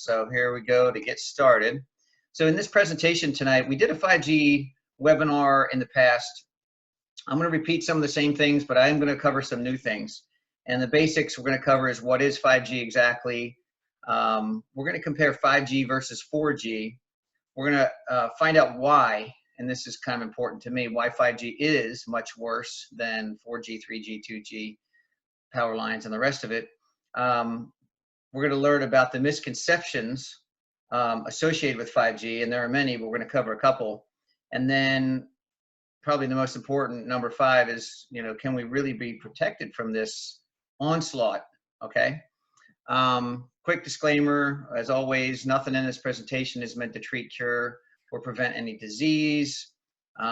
So here we go to get started. So in this presentation tonight, we did a 5G webinar in the past. I'm going to repeat some of the same things, but I am going to cover some new things. And the basics we're going to cover is what is 5G exactly. We're going to compare 5G versus 4G. We're going to find out why, and this is kind of important to me, why 5G is much worse than 4G, 3G, 2G, power lines, and the rest of it. We're going to learn about the misconceptions associated with 5G, and there are many, but we're going to cover a couple. And then probably the most important, number 5, is, can we really be protected from this onslaught? Okay. Quick disclaimer, as always, nothing in this presentation is meant to treat, cure, or prevent any disease.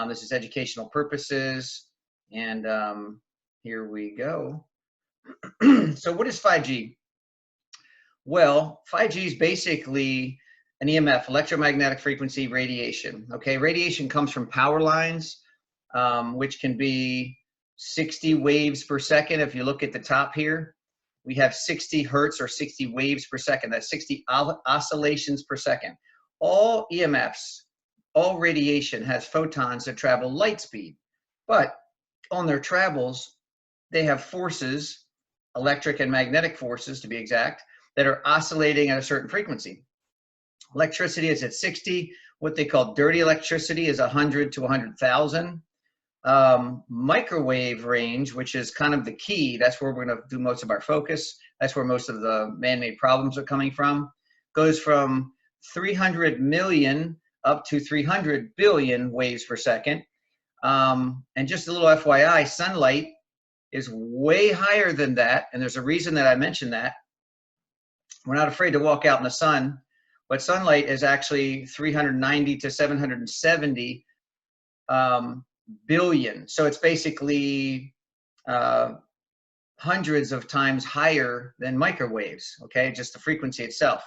This is educational purposes. And here we go. So what is 5G? Well, 5G is basically an EMF, electromagnetic frequency radiation. Okay, radiation comes from power lines, which can be 60 waves per second. If you look at the top here, we have 60 hertz or 60 waves per second. That's 60 oscillations per second. All EMFs, all radiation has photons that travel light speed, but on their travels, they have forces, electric and magnetic forces to be exact, that are oscillating at a certain frequency. Electricity is at 60. What they call dirty electricity is 100 to 100,000. Microwave range, which is kind of the key, that's where we're going to do most of our focus. That's where most of the man-made problems are coming from. Goes from 300 million up to 300 billion waves per second. And just a little FYI, sunlight is way higher than that. And there's a reason that I mentioned that. We're not afraid to walk out in the sun, but sunlight is actually 390 to 770 billion. So it's basically hundreds of times higher than microwaves, okay, just the frequency itself.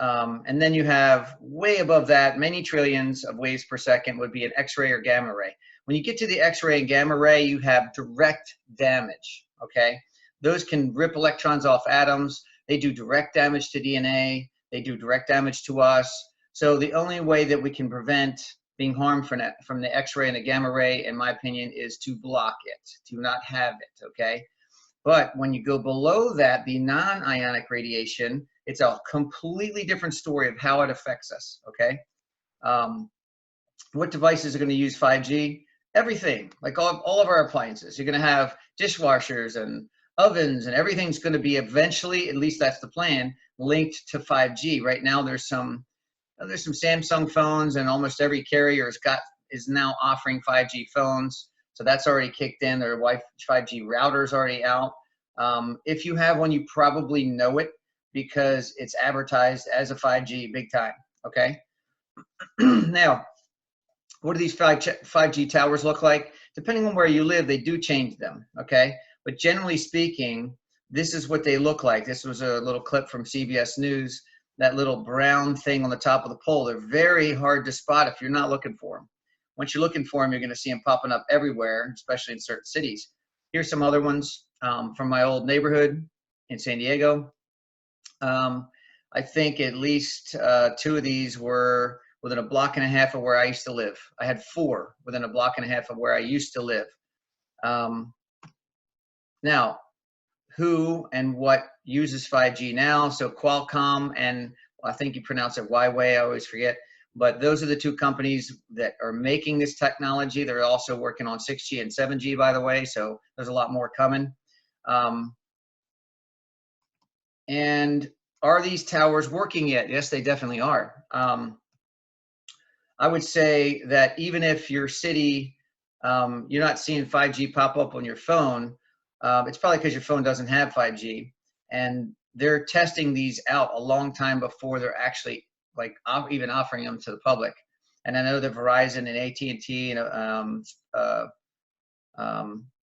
And then you have way above that, many trillions of waves per second would be an X-ray or gamma ray. When you get to the X-ray and gamma ray, you have direct damage, okay? Those can rip electrons off atoms. They do direct damage to DNA. They do direct damage to us. So the only way that we can prevent being harmed from the X-ray and the gamma ray, in my opinion, is to block it, to not have it, okay? But when you go below that, the non-ionic radiation, it's a completely different story of how it affects us, okay? What devices are going to use 5G? Everything, like all of our appliances. You're going to have dishwashers and ovens, and everything's going to be eventually, at least that's the plan, linked to 5G. Right now, there's some Samsung phones, and almost every carrier is now offering 5G phones. So that's already kicked in. Their 5G router's already out. If you have one, you probably know it because it's advertised as a 5G big time. Okay. Now, what do these 5G towers look like? Depending on where you live, they do change them. Okay. But generally speaking, this is what they look like. This was a little clip from CBS News, that little brown thing on the top of the pole. They're very hard to spot if you're not looking for them. Once you're looking for them, you're going to see them popping up everywhere, especially in certain cities. Here's some other ones from my old neighborhood in San Diego. I think at least 2 of these were within a block and a half of where I used to live. I had 4 within a block and a half of where I used to live. Now, who and what uses 5G now? So Qualcomm, and I think you pronounce it Huawei, I always forget, but those are the 2 companies that are making this technology. They're also working on 6G and 7G, by the way, so there's a lot more coming. And are these towers working yet? Yes, they definitely are. I would say that even if your city, you're not seeing 5G pop up on your phone, it's probably because your phone doesn't have 5G, and they're testing these out a long time before they're actually even offering them to the public. And I know that Verizon and AT&T and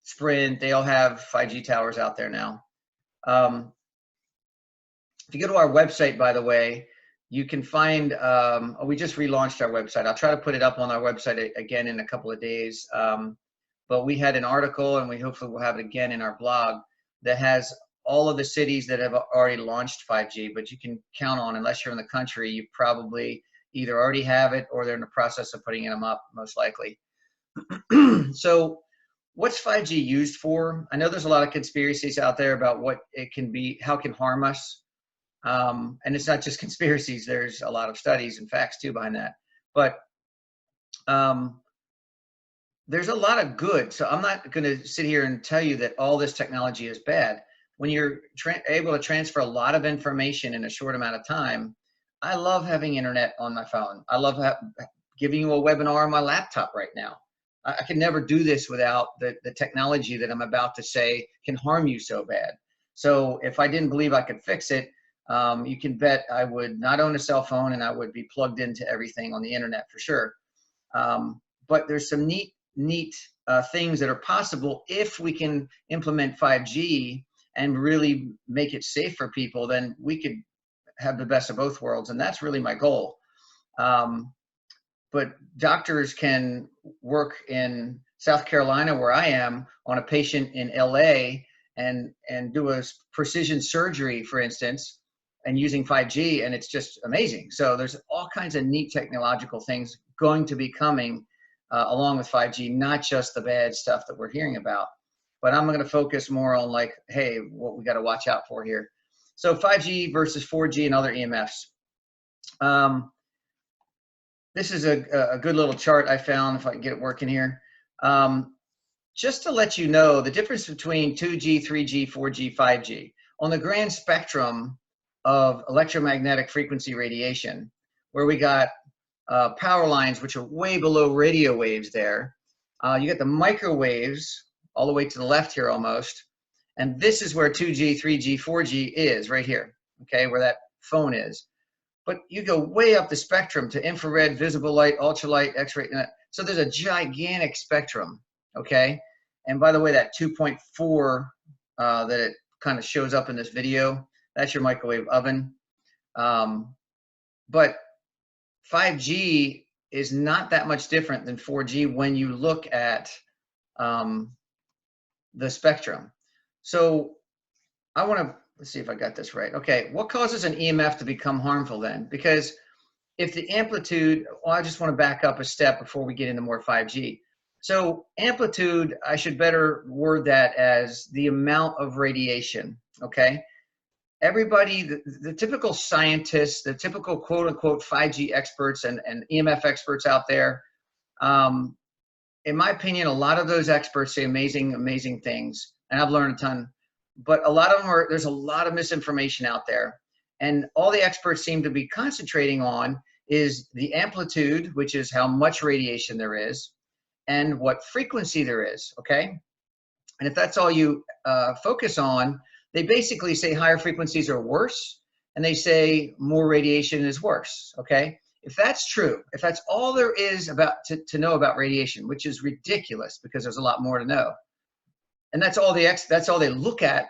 Sprint, they all have 5G towers out there now. If you go to our website, by the way, you can find, we just relaunched our website. I'll try to put it up on our website again in a couple of days. But we had an article, and we hopefully will have it again in our blog, that has all of the cities that have already launched 5G, but you can count on, unless you're in the country, you probably either already have it or they're in the process of putting them up, most likely. So what's 5G used for? I know there's a lot of conspiracies out there about what it can be, how it can harm us. And it's not just conspiracies. There's a lot of studies and facts too behind that. But there's a lot of good. So I'm not going to sit here and tell you that all this technology is bad. When you're able to transfer a lot of information in a short amount of time, I love having internet on my phone. I love giving you a webinar on my laptop right now. I can never do this without the technology that I'm about to say can harm you so bad. So if I didn't believe I could fix it, you can bet I would not own a cell phone and I would be plugged into everything on the internet for sure. But there's some neat things that are possible if we can implement 5G and really make it safe for people. Then we could have the best of both worlds, and that's really my goal. But doctors can work in South Carolina, where I am, on a patient in LA and do a precision surgery, for instance, and using 5G, and it's just amazing. So there's all kinds of neat technological things going to be coming along with 5G, not just the bad stuff that we're hearing about. But I'm going to focus more on, like, hey, what we got to watch out for here. So 5G versus 4G and other EMFs. This is a good little chart I found, if I can get it working here. Just to let you know the difference between 2G, 3G, 4G, 5G. On the grand spectrum of electromagnetic frequency radiation, where we got power lines, which are way below radio waves there. You get the microwaves all the way to the left here almost. And this is where 2G, 3G, 4G is right here, okay, where that phone is. But you go way up the spectrum to infrared, visible light, ultralight, X-ray. So there's a gigantic spectrum, okay? And by the way, that 2.4 that it kind of shows up in this video, that's your microwave oven. But 5G is not that much different than 4G when you look at the spectrum. So I want to, let's see if I got this right. Okay, what causes an EMF to become harmful then? Because if the amplitude, well, I just want to back up a step before we get into more 5G. So amplitude, I should better word that as the amount of radiation, okay? Everybody, the typical scientists, the typical quote unquote 5G experts and EMF experts out there, in my opinion, a lot of those experts say amazing, amazing things, and I've learned a ton. But a lot of them are, there's a lot of misinformation out there. And all the experts seem to be concentrating on is the amplitude, which is how much radiation there is, and what frequency there is, okay? And if that's all you focus on, they basically say higher frequencies are worse, and they say more radiation is worse, okay? If that's true, if that's all there is about to know about radiation, which is ridiculous because there's a lot more to know, and that's all they look at,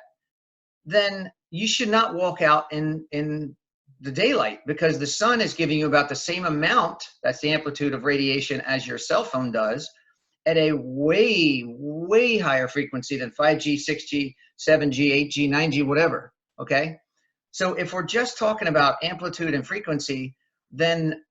then you should not walk out in the daylight, because the sun is giving you about the same amount, that's the amplitude of radiation, as your cell phone does, at a way, way higher frequency than 5G, 6G, 7G, 8G, 9G, whatever, okay? So if we're just talking about amplitude and frequency, then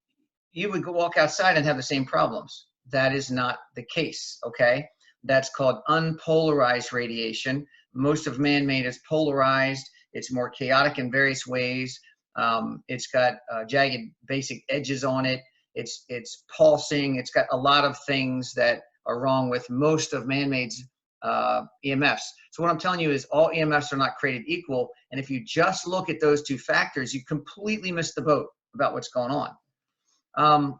you would go walk outside and have the same problems. That is not the case, okay? That's called unpolarized radiation. Most of man-made is polarized. It's more chaotic in various ways. It's got jagged basic edges on it. It's pulsing. It's got a lot of things that are wrong with most of man-made's EMFs. So what I'm telling you is all EMFs are not created equal. And if you just look at those two factors, you completely miss the boat about what's going on.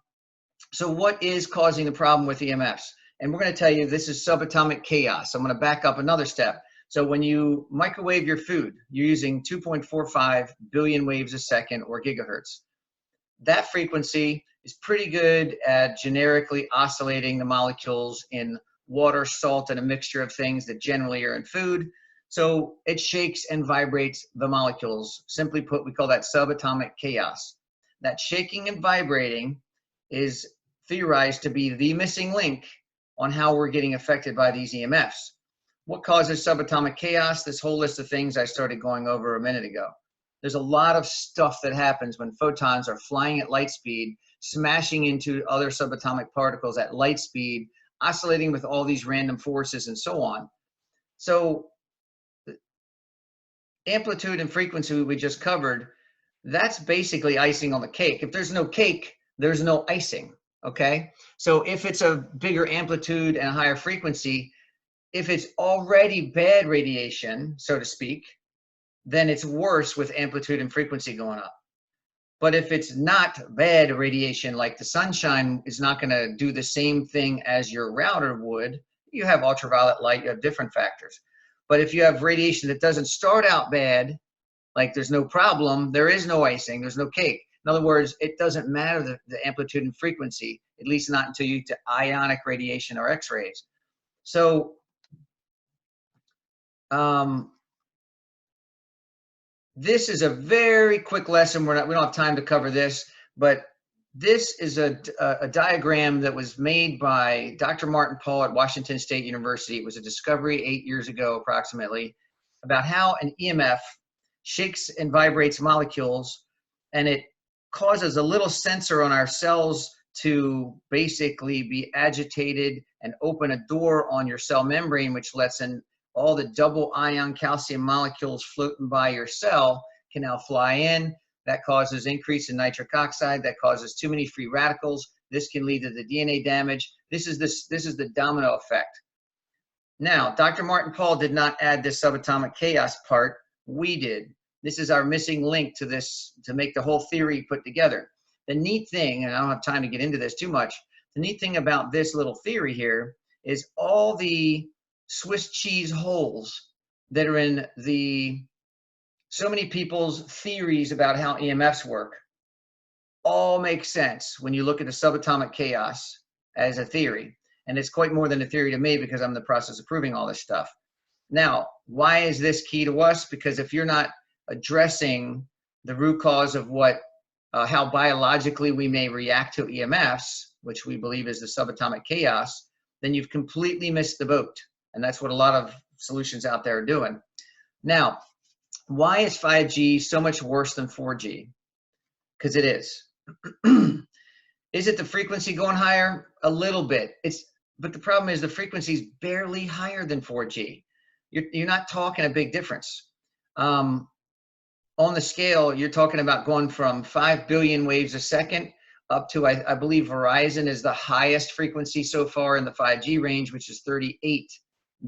So what is causing the problem with EMFs? And we're going to tell you this is subatomic chaos. I'm going to back up another step. So when you microwave your food, you're using 2.45 billion waves a second, or gigahertz. That frequency is pretty good at generically oscillating the molecules in water, salt, and a mixture of things that generally are in food. So it shakes and vibrates the molecules. Simply put, we call that subatomic chaos. That shaking and vibrating is theorized to be the missing link on how we're getting affected by these EMFs. What causes subatomic chaos? This whole list of things I started going over a minute ago. There's a lot of stuff that happens when photons are flying at light speed, smashing into other subatomic particles at light speed, oscillating with all these random forces and so on. So amplitude and frequency we just covered, that's basically icing on the cake. If there's no cake, there's no icing, okay? So if it's a bigger amplitude and a higher frequency, if it's already bad radiation, so to speak, then it's worse with amplitude and frequency going up. But if it's not bad radiation, like the sunshine is not going to do the same thing as your router would, you have ultraviolet light, you have different factors. But if you have radiation that doesn't start out bad, like there's no problem, there is no icing, there's no cake. In other words, it doesn't matter the amplitude and frequency, at least not until you get to ionic radiation or X-rays. So this is a very quick lesson. We don't have time to cover this, but this is a diagram that was made by Dr. Martin Pall at Washington State University. It was a discovery 8 years ago, approximately, about how an EMF shakes and vibrates molecules, and it causes a little sensor on our cells to basically be agitated and open a door on your cell membrane, which lets in all the double ion calcium molecules floating by your cell can now fly in. That causes increase in nitric oxide. That causes too many free radicals. This can lead to the DNA damage. This is the domino effect. Now, Dr. Martin Pall did not add this subatomic chaos part. We did. This is our missing link to this, to make the whole theory put together. The neat thing, and I don't have time to get into this too much, the neat thing about this little theory here is all the Swiss cheese holes that are in so many people's theories about how EMFs work all make sense when you look at the subatomic chaos as a theory. And it's quite more than a theory to me because I'm in the process of proving all this stuff. Now, why is this key to us? Because if you're not addressing the root cause of how biologically we may react to EMFs, which we believe is the subatomic chaos, then you've completely missed the boat. And that's what a lot of solutions out there are doing. Now, why is 5G so much worse than 4G? Because it is. Is it the frequency going higher? A little bit. But the problem is the frequency is barely higher than 4G. You're not talking a big difference. On the scale, you're talking about going from 5 billion waves a second up to, I believe Verizon is the highest frequency so far in the 5G range, which is 38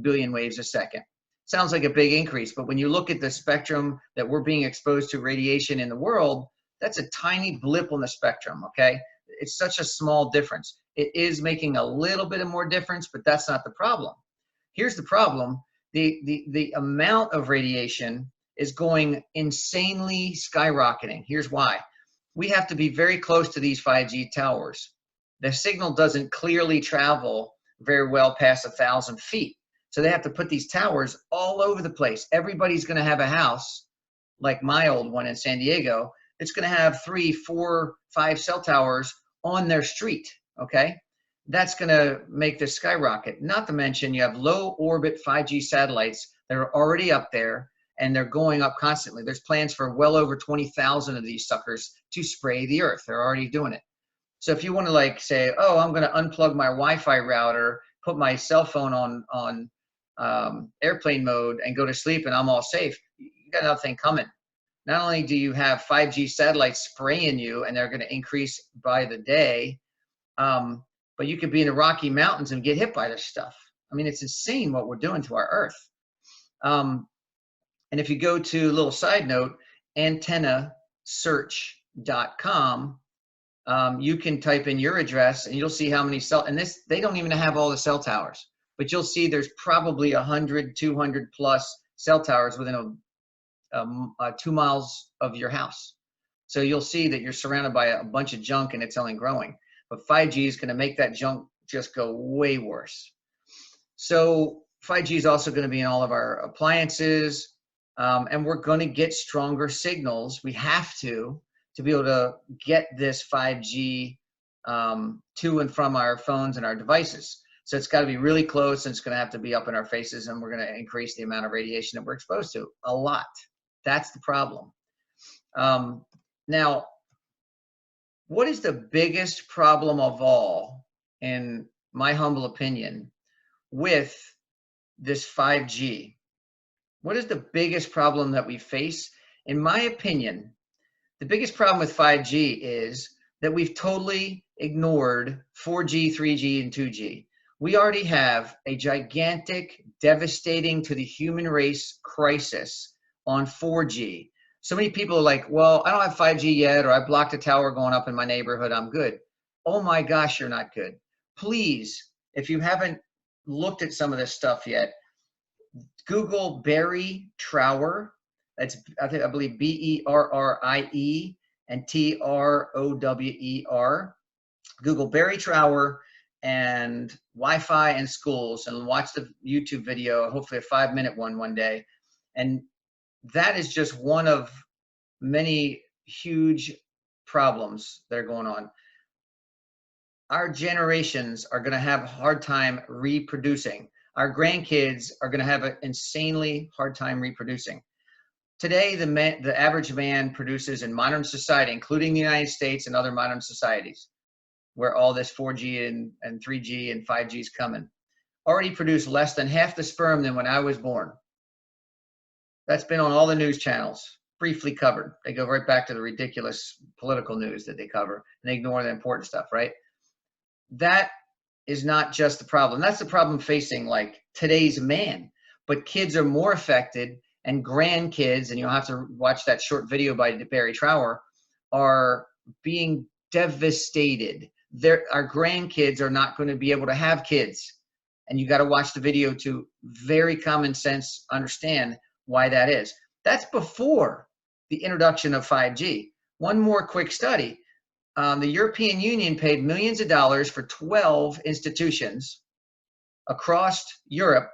billion waves a second. Sounds like a big increase, but when you look at the spectrum that we're being exposed to radiation in the world, that's a tiny blip on the spectrum, okay? It's such a small difference. It is making a little bit of more difference, but that's not the problem. Here's the problem. The amount of radiation is going insanely skyrocketing. Here's why. We have to be very close to these 5G towers. The signal doesn't clearly travel very well past 1,000 feet. So they have to put these towers all over the place. Everybody's going to have a house, like my old one in San Diego. It's going to have 3, 4, 5 cell towers on their street, okay? That's going to make this skyrocket. Not to mention you have low orbit 5G satellites that are already up there, and they're going up constantly. There's plans for well over 20,000 of these suckers to spray the earth. They're already doing it. So if you want to like say, oh, I'm going to unplug my Wi-Fi router, put my cell phone on airplane mode and go to sleep and I'm all safe, you got nothing coming. Not only do you have 5G satellites spraying you and they're going to increase by the day, but you could be in the Rocky Mountains and get hit by this stuff. I mean, it's insane what we're doing to our earth. And if you go to a little side note, antennasearch.com, you can type in your address and you'll see how many they don't even have all the cell towers, but you'll see there's probably 100, 200 plus cell towers within 2 miles of your house. So you'll see that you're surrounded by a bunch of junk and it's only growing. But 5G is going to make that junk just go way worse. So 5G is also going to be in all of our appliances, and we're going to get stronger signals. We have to be able to get this 5G to and from our phones and our devices. So it's got to be really close, and it's going to have to be up in our faces, and we're going to increase the amount of radiation that we're exposed to a lot. That's the problem. Now, what is the biggest problem of all, in my humble opinion, with this 5G? What is the biggest problem that we face? In my opinion, the biggest problem with 5G is that we've totally ignored 4G, 3G, and 2G. We already have a gigantic, devastating to the human race crisis on 4G. So many people are like, well, I don't have 5G yet, or I blocked a tower going up in my neighborhood, I'm good. Oh my gosh, you're not good. Please, if you haven't looked at some of this stuff yet, Google Barry Trower. That's, I believe, Berrie and Trower. Google Barry Trower and Wi-Fi in schools, and watch the YouTube video, hopefully a 5-minute one day. And that is just one of many huge problems that are going on. Our generations are going to have a hard time reproducing. Our grandkids are going to have an insanely hard time reproducing. Today, the average man produces in modern society, including the United States and other modern societies, where all this 4G and 3G and 5G is coming, already produce less than half the sperm than when I was born. That's been on all the news channels, briefly covered. They go right back to the ridiculous political news that they cover, and they ignore the important stuff, right? That is not just the problem. That's the problem facing like today's man, but kids are more affected, and grandkids, and you'll have to watch that short video by Barry Trower, are being devastated. Our grandkids are not going to be able to have kids. And you got to watch the video to very common sense understand why that is. That's before the introduction of 5G. One more quick study. The European Union paid millions of dollars for 12 institutions across Europe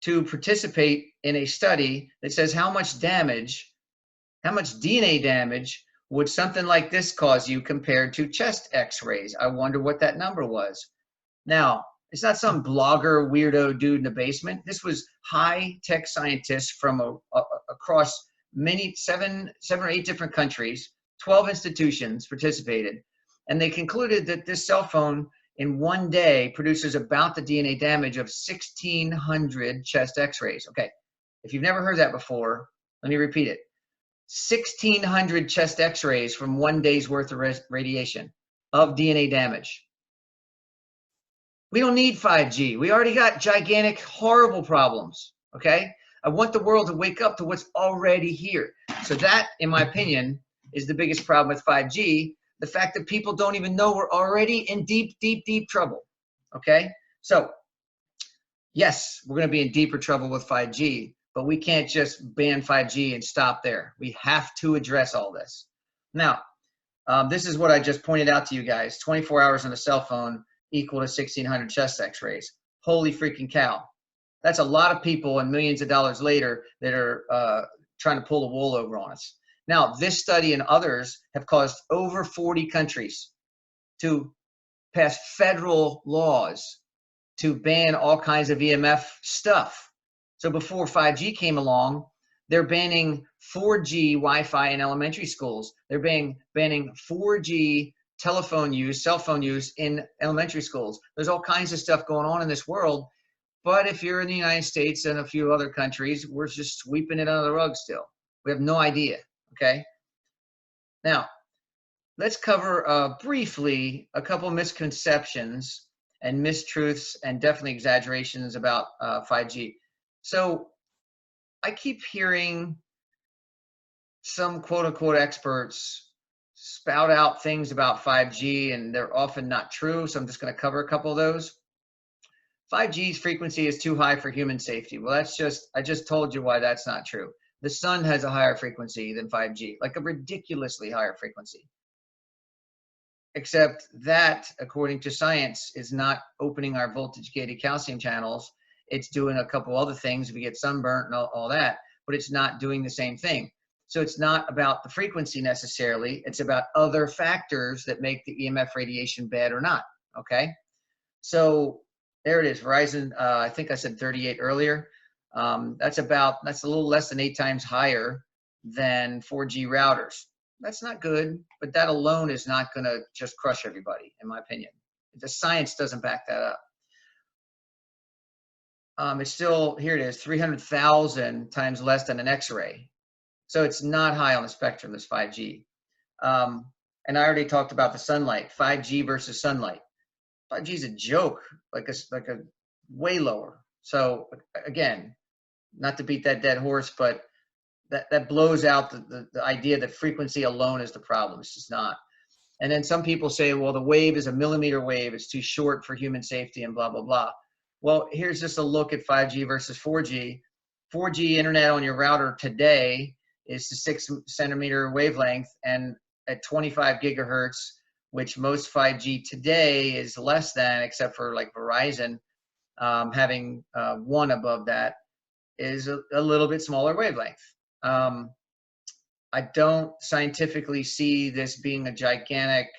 to participate in a study that says how much damage, how much DNA damage would something like this cause you compared to chest x-rays. I wonder what that number was. Now, it's not some blogger weirdo dude in the basement. This was high-tech scientists from across seven or eight different countries. 12 institutions participated, and they concluded that this cell phone in one day produces about the DNA damage of 1,600 chest x-rays. Okay, if you've never heard that before, let me repeat it. 1,600 chest x-rays from one day's worth of radiation of DNA damage. We don't need 5G. We already got gigantic, horrible problems, okay? I want the world to wake up to what's already here. So that, in my opinion, is the biggest problem with 5G, the fact that people don't even know we're already in deep, deep, deep trouble, okay? So, yes, we're gonna be in deeper trouble with 5G, but we can't just ban 5G and stop there. We have to address all this. Now, this is what I just pointed out to you guys. 24 hours on a cell phone equal to 1,600 chest x-rays. Holy freaking cow. That's a lot of people, and millions of dollars later that are trying to pull the wool over on us. Now, this study and others have caused over 40 countries to pass federal laws to ban all kinds of EMF stuff. So before 5G came along, they're banning 4G Wi-Fi in elementary schools. They're banning 4G telephone use, cell phone use in elementary schools. There's all kinds of stuff going on in this world. But if you're in the United States and a few other countries, we're just sweeping it under the rug still. We have no idea, okay? Now, let's cover briefly a couple misconceptions and mistruths and definitely exaggerations about 5G. So I keep hearing some quote-unquote experts spout out things about 5G, and they're often not true, so I'm just going to cover a couple of those. 5G's frequency is too high for human safety. Well, I just told you why that's not true. The sun has a higher frequency than 5G, like a ridiculously higher frequency. Except that, according to science, is not opening our voltage-gated calcium channels. It's doing a couple other things. We get sunburnt and all that, but it's not doing the same thing. So it's not about the frequency necessarily. It's about other factors that make the EMF radiation bad or not, okay? So there it is, Verizon. I think I said 38 earlier. That's a little less than 8 times higher than 4G routers. That's not good, but that alone is not going to just crush everybody, in my opinion. The science doesn't back that up. It's still, here it is, 300,000 times less than an X-ray. So it's not high on the spectrum, this 5G. And I already talked about the sunlight, 5G versus sunlight. 5G is a joke, like a way lower. So again, not to beat that dead horse, but that blows out the idea that frequency alone is the problem. It's just not. And then some people say, well, the wave is a millimeter wave. It's too short for human safety and blah, blah, blah. Well, here's just a look at 5G versus 4G. 4G internet on your router today is the 6 centimeter wavelength, and at 25 gigahertz, which most 5G today is less than, except for like Verizon having one above that, is a little bit smaller wavelength. I don't scientifically see this being a gigantic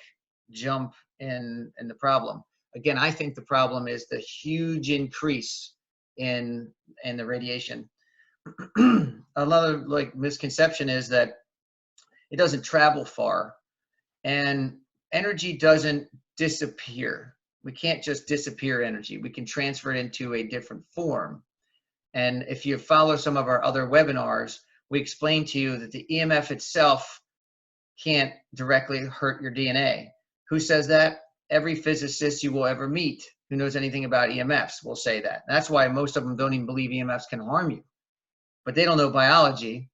jump in the problem. Again, I think the problem is the huge increase in the radiation. Another like misconception is that it doesn't travel far, and energy doesn't disappear. We can't just disappear energy. We can transfer it into a different form. And if you follow some of our other webinars, we explain to you that the EMF itself can't directly hurt your DNA. Who says that? Every physicist you will ever meet who knows anything about EMFs will say that. That's why most of them don't even believe EMFs can harm you. But they don't know biology.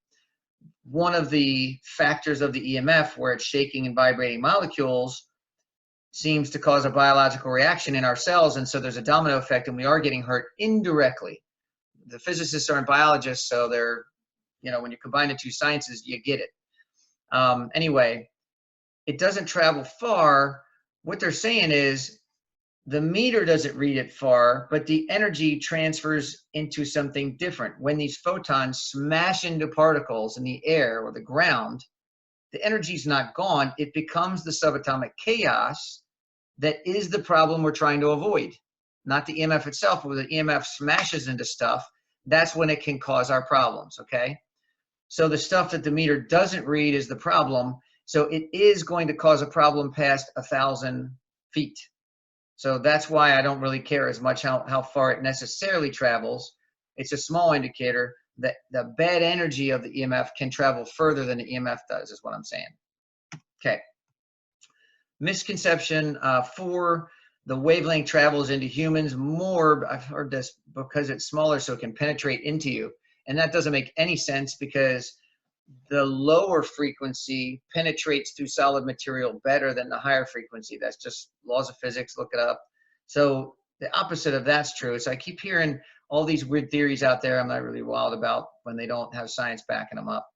One of the factors of the EMF, where it's shaking and vibrating molecules, seems to cause a biological reaction in our cells, and so there's a domino effect, and we are getting hurt indirectly. The physicists aren't biologists, so they're, when you combine the two sciences, you get it. Anyway, it doesn't travel far. What they're saying is the meter doesn't read it far, but the energy transfers into something different. When these photons smash into particles in the air or the ground, the energy's not gone. It becomes the subatomic chaos that is the problem we're trying to avoid. Not the EMF itself, but when the EMF smashes into stuff, that's when it can cause our problems, okay? So the stuff that the meter doesn't read is the problem. So it is going to cause a problem past 1,000 feet. So that's why I don't really care as much how far it necessarily travels. It's a small indicator that the bad energy of the EMF can travel further than the EMF does, is what I'm saying. Okay. Misconception 4, the wavelength travels into humans more, I've heard this, because it's smaller so it can penetrate into you. And that doesn't make any sense, because the lower frequency penetrates through solid material better than the higher frequency. That's just laws of physics, look it up. So the opposite of that's true. So I keep hearing all these weird theories out there I'm not really wild about when they don't have science backing them up.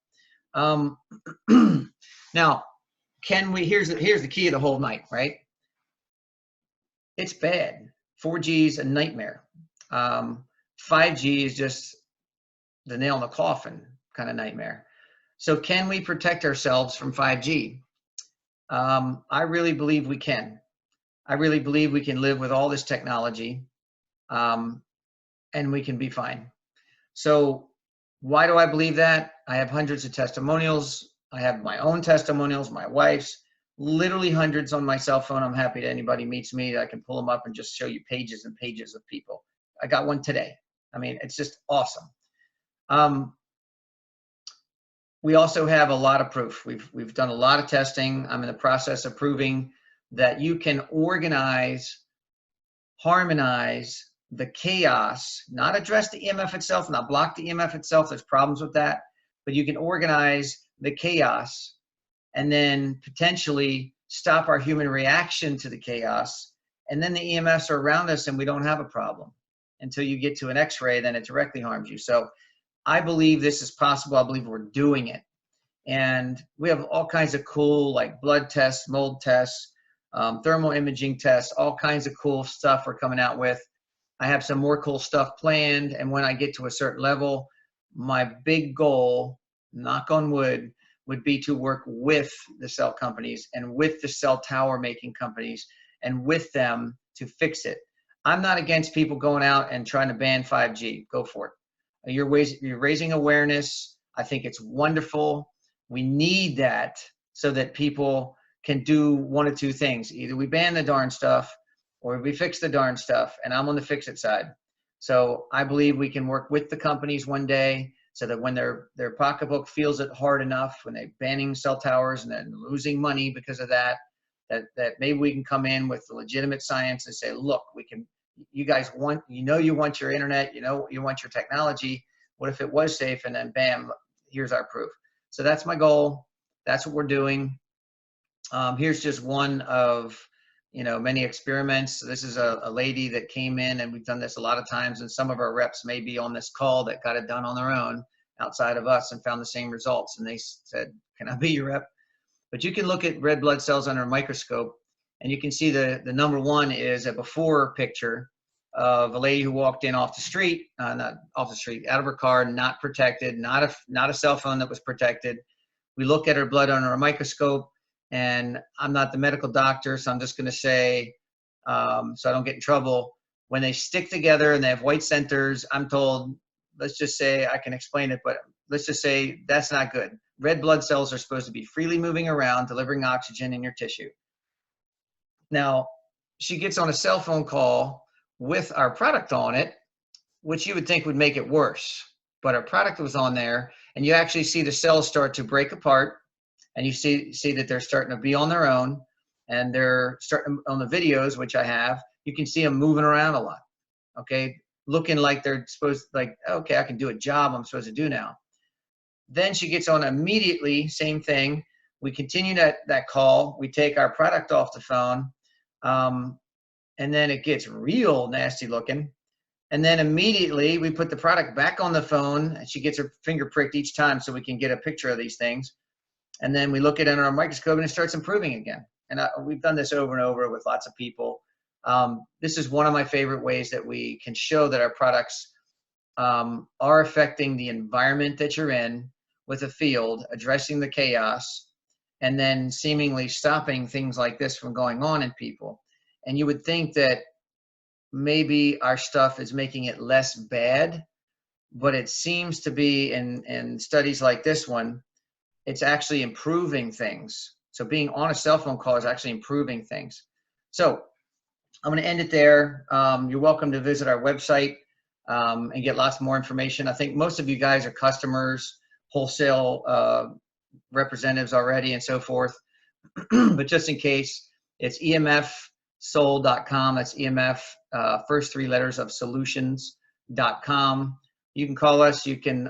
Now, here's the key of the whole night, right? It's bad. 4G is a nightmare. 5G is just the nail in the coffin kind of nightmare. So can we protect ourselves from 5G? I really believe we can. I really believe we can live with all this technology, and we can be fine. So why do I believe that? I have hundreds of testimonials. I have my own testimonials, my wife's, literally hundreds on my cell phone. I'm happy that anybody meets me. I can pull them up and just show you pages and pages of people. I got one today. I mean, it's just awesome. We also have a lot of proof. We've done a lot of testing. I'm in the process of proving that you can organize, harmonize the chaos, not address the EMF itself, not block the EMF itself. There's problems with that, but you can organize the chaos and then potentially stop our human reaction to the chaos. And then the EMFs are around us and we don't have a problem until you get to an X-ray, then it directly harms you. So I believe this is possible. I believe we're doing it. And we have all kinds of cool, like blood tests, mold tests, thermal imaging tests, all kinds of cool stuff we're coming out with. I have some more cool stuff planned. And when I get to a certain level, my big goal, knock on wood, would be to work with the cell companies and with the cell tower making companies and with them to fix it. I'm not against people going out and trying to ban 5G. Go for it. You're raising awareness. I think it's wonderful. We need that so that people can do one of two things. Either we ban the darn stuff or we fix the darn stuff, and I'm on the fix it side. So I believe we can work with the companies one day so that when their pocketbook feels it hard enough, when they're banning cell towers and then losing money because of that, that maybe we can come in with legitimate science and say, look, we can, you guys want, you want your internet, you want your technology. What if it was safe? And then bam, here's our proof. So that's my goal. That's what we're doing. Here's just one of, many experiments. This is a lady that came in, and we've done this a lot of times, and some of our reps may be on this call that got it done on their own outside of us and found the same results. And they said, can I be your rep? But you can look at red blood cells under a microscope, and you can see the number one is a before picture of a lady who walked in off the street, not off the street, out of her car, not protected, not a cell phone that was protected. We look at her blood under a microscope, and I'm not the medical doctor, so I'm just going to say, so I don't get in trouble, when they stick together and they have white centers, I'm told, let's just say, I can explain it, but let's just say that's not good. Red blood cells are supposed to be freely moving around, delivering oxygen in your tissue. Now, she gets on a cell phone call with our product on it, which you would think would make it worse. But our product was on there, and you actually see the cells start to break apart, and you see that they're starting to be on their own, and they're starting on the videos, which I have, you can see them moving around a lot, okay? Looking like they're supposed, like, okay, I can do a job I'm supposed to do now. Then she gets on immediately, same thing. We continue that call. We take our product off the phone, and then it gets real nasty looking. And then immediately we put the product back on the phone, and she gets her finger pricked each time so we can get a picture of these things. And then we look at it under our microscope, and it starts improving again. And we've done this over and over with lots of people. This is one of my favorite ways that we can show that our products are affecting the environment that you're in with a field, addressing the chaos, and then seemingly stopping things like this from going on in people. And you would think that maybe our stuff is making it less bad, but it seems to be in studies like this one, it's actually improving things. So being on a cell phone call is actually improving things. So I'm going to end it there. You're welcome to visit our website and get lots more information. I think most of you guys are customers, wholesale representatives already, and so forth. But just in case, it's emfsoul.com. That's EMF, first three letters of solutions.com. You can call us. You can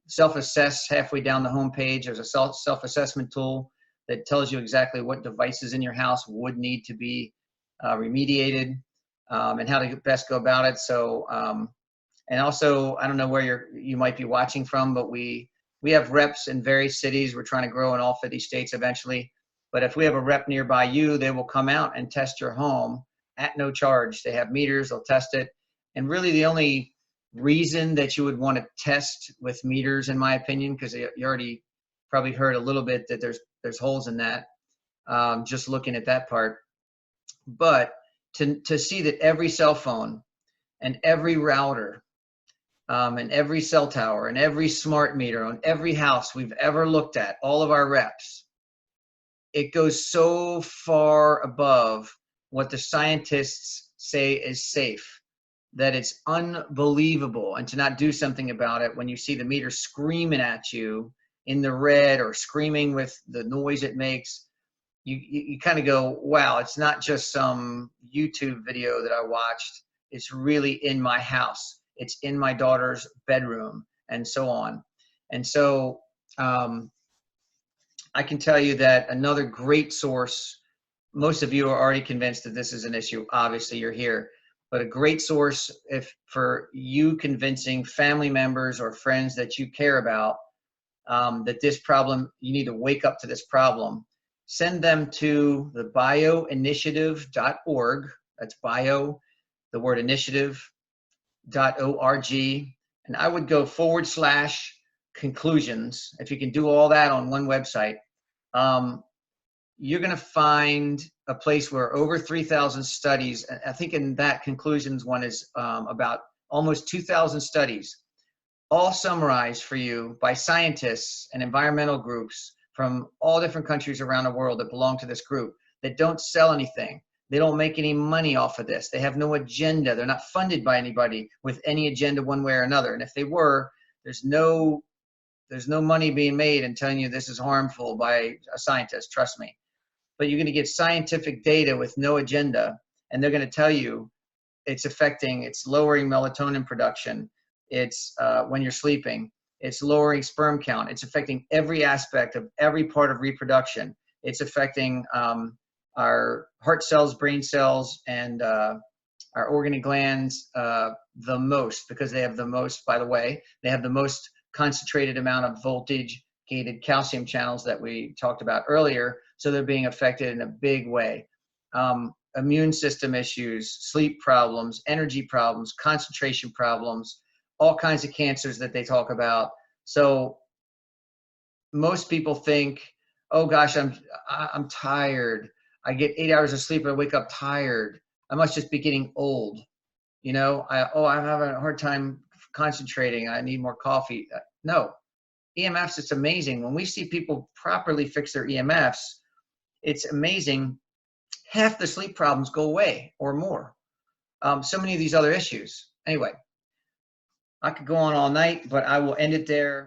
self-assess halfway down the homepage. There's a self-assessment tool that tells you exactly what devices in your house would need to be remediated and how to best go about it. So, and also, I don't know where you might be watching from, but we have reps in various cities. We're trying to grow in all 50 states eventually. But if we have a rep nearby you, they will come out and test your home at no charge. They have meters, they'll test it. And really the only reason that you would want to test with meters, in my opinion, because you already probably heard a little bit that there's holes in that, just looking at that part. But to see that every cell phone and every router and every cell tower and every smart meter on every house we've ever looked at, all of our reps, it goes so far above what the scientists say is safe that it's unbelievable. And to not do something about it when you see the meter screaming at you in the red or screaming with the noise it makes, you kind of go, wow, it's not just some YouTube video that I watched. It's really in my house. It's in my daughter's bedroom, and so on. And so I can tell you that another great source, most of you are already convinced that this is an issue. Obviously, you're here. But a great source for you convincing family members or friends that you care about that this problem, you need to wake up to this problem. Send them to the bioinitiative.org. That's bio, the word initiative.org. And I would go /conclusions. If you can do all that on one website, you're going to find a place where over 3,000 studies, I think in that conclusions one is about almost 2,000 studies, all summarized for you by scientists and environmental groups from all different countries around the world that belong to this group, that don't sell anything. They don't make any money off of this. They have no agenda. They're not funded by anybody with any agenda one way or another. And if they were, there's no money being made in telling you this is harmful by a scientist, trust me. But you're going to get scientific data with no agenda, and they're going to tell you it's lowering melatonin production. It's when you're sleeping, it's lowering sperm count. It's affecting every aspect of every part of reproduction. It's affecting our heart cells, brain cells, and our organ and glands the most, because they have the most, by the way, they have the most concentrated amount of voltage gated calcium channels that we talked about earlier. So they're being affected in a big way. Immune system issues, sleep problems, energy problems, concentration problems, all kinds of cancers that they talk about. So most people think, oh gosh, I'm tired. I get 8 hours of sleep and I wake up tired. I must just be getting old. You know, I'm having a hard time concentrating. I need more coffee. No, EMFs, it's amazing. When we see people properly fix their EMFs, it's amazing. Half the sleep problems go away or more. So many of these other issues. Anyway, I could go on all night, but I will end it there.